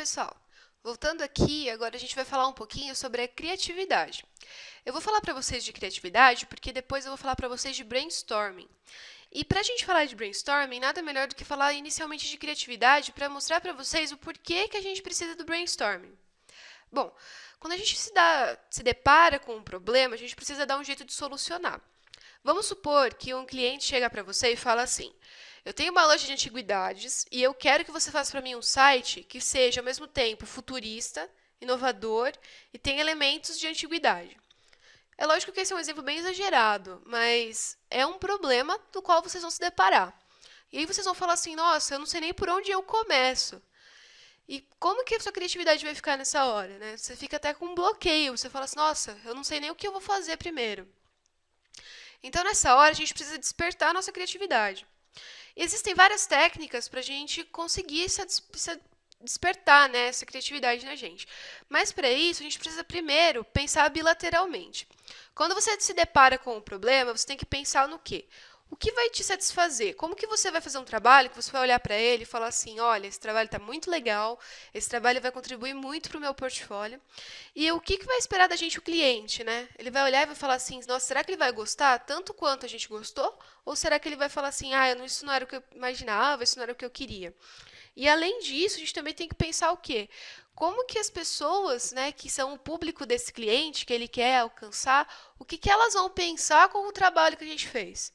pessoal, voltando aqui, agora a gente vai falar um pouquinho sobre a criatividade. Eu vou falar para vocês de criatividade porque depois eu vou falar para vocês de brainstorming. E para a gente falar de brainstorming, nada melhor do que falar inicialmente de criatividade para mostrar para vocês o porquê que a gente precisa do brainstorming. Bom, quando a gente se depara com um problema, a gente precisa dar um jeito de solucionar. Vamos supor que um cliente chega para você e fala assim: eu tenho uma loja de antiguidades e eu quero que você faça para mim um site que seja ao mesmo tempo futurista, inovador e tenha elementos de antiguidade. É lógico que esse é um exemplo bem exagerado, mas é um problema do qual vocês vão se deparar. E aí vocês vão falar assim: nossa, eu não sei nem por onde eu começo. E como que a sua criatividade vai ficar nessa hora, né? Você fica até com um bloqueio. Você fala assim: nossa, eu não sei nem o que eu vou fazer primeiro. Então, nessa hora, a gente precisa despertar a nossa criatividade. E existem várias técnicas para a gente conseguir despertar, né, essa criatividade na gente. Mas, para isso, a gente precisa primeiro pensar bilateralmente. Quando você se depara com um problema, você tem que pensar no quê? O que vai te satisfazer? Como que você vai fazer um trabalho que você vai olhar para ele e falar assim: olha, esse trabalho está muito legal, esse trabalho vai contribuir muito para o meu portfólio. E o que vai esperar da gente o cliente, né? Ele vai olhar e vai falar assim: nossa, será que ele vai gostar tanto quanto a gente gostou? Ou será que ele vai falar assim: ah, isso não era o que eu imaginava, isso não era o que eu queria? E além disso, a gente também tem que pensar o quê? Como que as pessoas, né, que são o público desse cliente, que ele quer alcançar, o que elas vão pensar com o trabalho que a gente fez?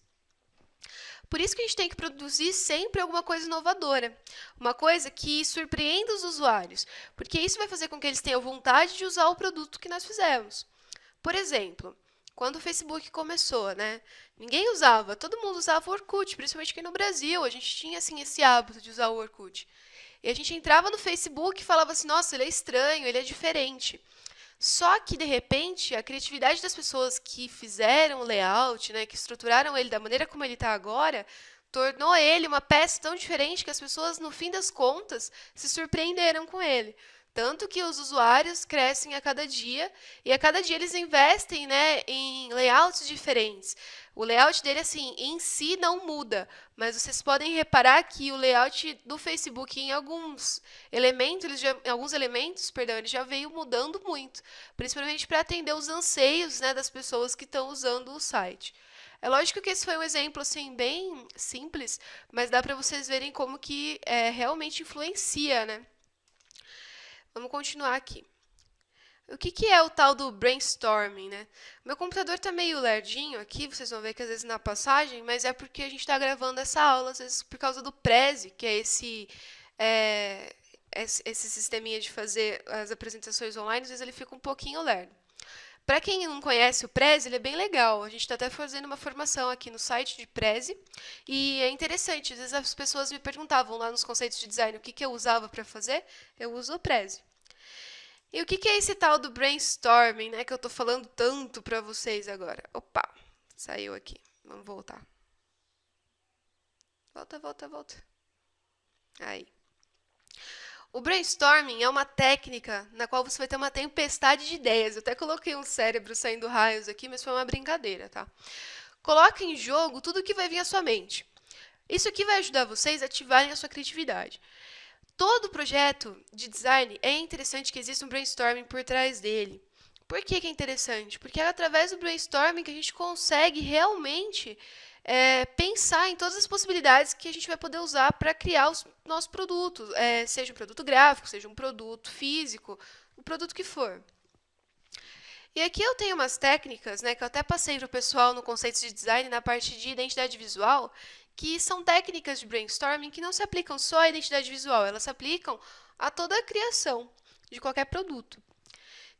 Por isso que a gente tem que produzir sempre alguma coisa inovadora, uma coisa que surpreenda os usuários, porque isso vai fazer com que eles tenham vontade de usar o produto que nós fizemos. Por exemplo, quando o Facebook começou, né? Ninguém usava, todo mundo usava o Orkut, principalmente aqui no Brasil, a gente tinha assim esse hábito de usar o Orkut. E a gente entrava no Facebook e falava assim: nossa, ele é estranho, ele é diferente. Só que, de repente, a criatividade das pessoas que fizeram o layout, né, que estruturaram ele da maneira como ele está agora, tornou ele uma peça tão diferente que as pessoas, no fim das contas, se surpreenderam com ele. Tanto que os usuários crescem a cada dia e a cada dia eles investem, né, em layouts diferentes. O layout dele, assim, em si não muda, mas vocês podem reparar que o layout do Facebook, em alguns elementos, perdão, ele já veio mudando muito, principalmente para atender os anseios, né, das pessoas que estão usando o site. É lógico que esse foi um exemplo assim bem simples, mas dá para vocês verem como que realmente influencia, né? Vamos continuar aqui. O que é o tal do brainstorming, né? Meu computador está meio lerdinho aqui, vocês vão ver que às vezes na passagem, mas é porque a gente está gravando essa aula, às vezes por causa do Prezi, que é é, esse sisteminha de fazer as apresentações online, às vezes ele fica um pouquinho lerdo. Para quem não conhece o Prezi, ele é bem legal. A gente está até fazendo uma formação aqui no site de Prezi e é interessante. Às vezes as pessoas me perguntavam lá nos conceitos de design o que eu usava para fazer. Eu uso o Prezi. E o que é esse tal do brainstorming, né, que eu estou falando tanto para vocês agora? Opa, saiu aqui. Vamos voltar. Volta, volta, volta. Aí. O brainstorming é uma técnica na qual você vai ter uma tempestade de ideias. Eu até coloquei um cérebro saindo raios aqui, mas foi uma brincadeira, tá? Coloque em jogo tudo o que vai vir à sua mente. Isso aqui vai ajudar vocês a ativarem a sua criatividade. Todo projeto de design é interessante que exista um brainstorming por trás dele. Por que é interessante? Porque é através do brainstorming que a gente consegue realmente pensar em todas as possibilidades que a gente vai poder usar para criar os nossos produtos, seja um produto gráfico, seja um produto físico, o produto que for. E aqui eu tenho umas técnicas, né, que eu até passei para o pessoal no conceito de design na parte de identidade visual, que são técnicas de brainstorming que não se aplicam só à identidade visual, elas se aplicam a toda a criação de qualquer produto.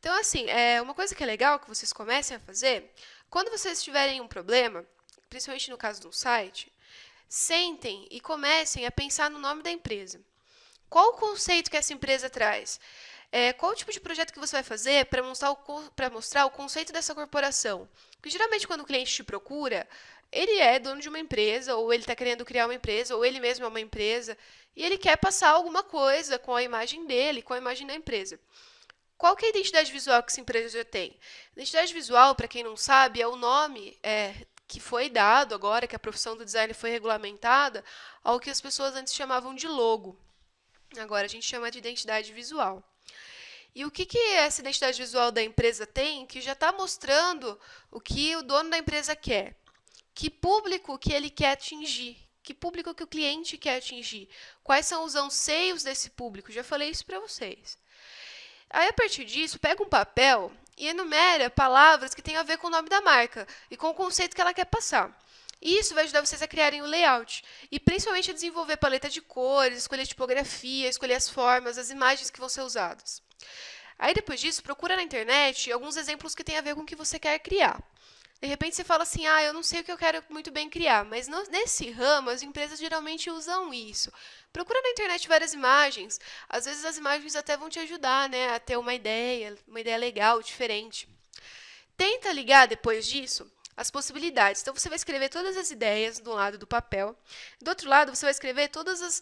Então, assim, uma coisa que é legal que vocês comecem a fazer, quando vocês tiverem um problema, principalmente no caso de um site, sentem e comecem a pensar no nome da empresa. Qual o conceito que essa empresa traz? Qual o tipo de projeto que você vai fazer para mostrar o conceito dessa corporação? Porque geralmente quando o cliente te procura, ele é dono de uma empresa, ou ele está querendo criar uma empresa, ou ele mesmo é uma empresa, e ele quer passar alguma coisa com a imagem dele, com a imagem da empresa. Qual que é a identidade visual que essa empresa já tem? Identidade visual, para quem não sabe, é o nome que foi dado agora, que a profissão do design foi regulamentada, ao que as pessoas antes chamavam de logo. Agora a gente chama de identidade visual. E o que essa identidade visual da empresa tem que já está mostrando o que o dono da empresa quer? Que público que ele quer atingir? Que público que o cliente quer atingir? Quais são os anseios desse público? Já falei isso para vocês. Aí, a partir disso, pega um papel e enumera palavras que têm a ver com o nome da marca e com o conceito que ela quer passar. Isso vai ajudar vocês a criarem o layout e principalmente a desenvolver paleta de cores, escolher tipografia, escolher as formas, as imagens que vão ser usadas. Aí, depois disso, procura na internet alguns exemplos que têm a ver com o que você quer criar. De repente você fala assim, eu não sei o que eu quero muito bem criar, mas nesse ramo as empresas geralmente usam isso. Procura na internet várias imagens, às vezes as imagens até vão te ajudar, né, a ter uma ideia legal, diferente. Tenta ligar depois disso as possibilidades. Então você vai escrever todas as ideias do lado do papel, do outro lado você vai escrever todas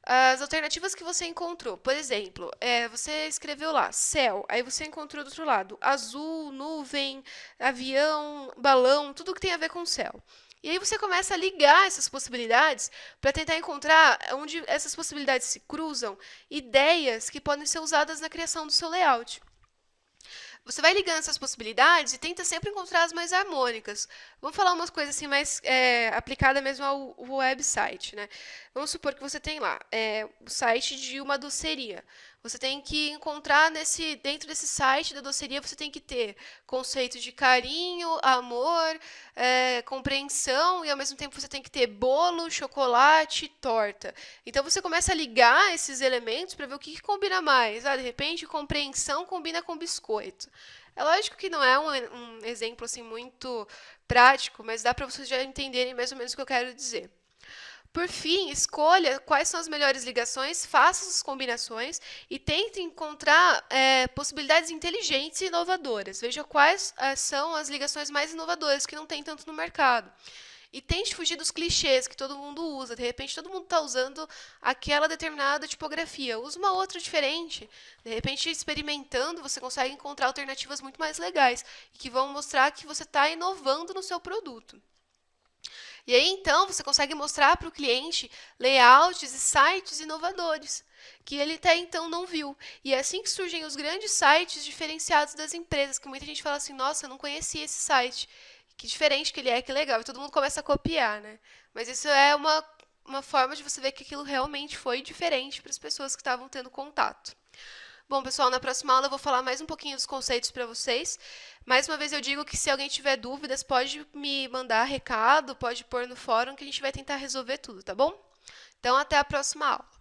as alternativas que você encontrou. Por exemplo, você escreveu lá céu, aí você encontrou do outro lado azul, nuvem, avião, balão, tudo que tem a ver com céu. E aí você começa a ligar essas possibilidades para tentar encontrar onde essas possibilidades se cruzam, ideias que podem ser usadas na criação do seu layout. Você vai ligando essas possibilidades e tenta sempre encontrar as mais harmônicas. Vamos falar umas coisas assim mais aplicada mesmo ao website, né? Vamos supor que você tem lá o site de uma doceria. Você tem que encontrar dentro desse site da doceria, você tem que ter conceito de carinho, amor, compreensão e ao mesmo tempo você tem que ter bolo, chocolate, torta. Então você começa a ligar esses elementos para ver o que combina mais. De repente, compreensão combina com biscoito. É lógico que não é um exemplo assim muito prático, mas dá para vocês já entenderem mais ou menos o que eu quero dizer. Por fim, escolha quais são as melhores ligações, faça as combinações e tente encontrar possibilidades inteligentes e inovadoras. Veja quais são as ligações mais inovadoras que não tem tanto no mercado. E tente fugir dos clichês que todo mundo usa. De repente, todo mundo está usando aquela determinada tipografia. Use uma outra diferente. De repente, experimentando, você consegue encontrar alternativas muito mais legais e que vão mostrar que você está inovando no seu produto. E aí, então, você consegue mostrar para o cliente layouts e sites inovadores, que ele até então não viu. E é assim que surgem os grandes sites diferenciados das empresas, que muita gente fala assim, nossa, eu não conhecia esse site. Que diferente que ele é, que legal. E todo mundo começa a copiar, né? Mas isso é uma forma de você ver que aquilo realmente foi diferente para as pessoas que estavam tendo contato. Bom, pessoal, na próxima aula eu vou falar mais um pouquinho dos conceitos para vocês. Mais uma vez eu digo que se alguém tiver dúvidas, pode me mandar recado, pode pôr no fórum que a gente vai tentar resolver tudo, tá bom? Então, até a próxima aula.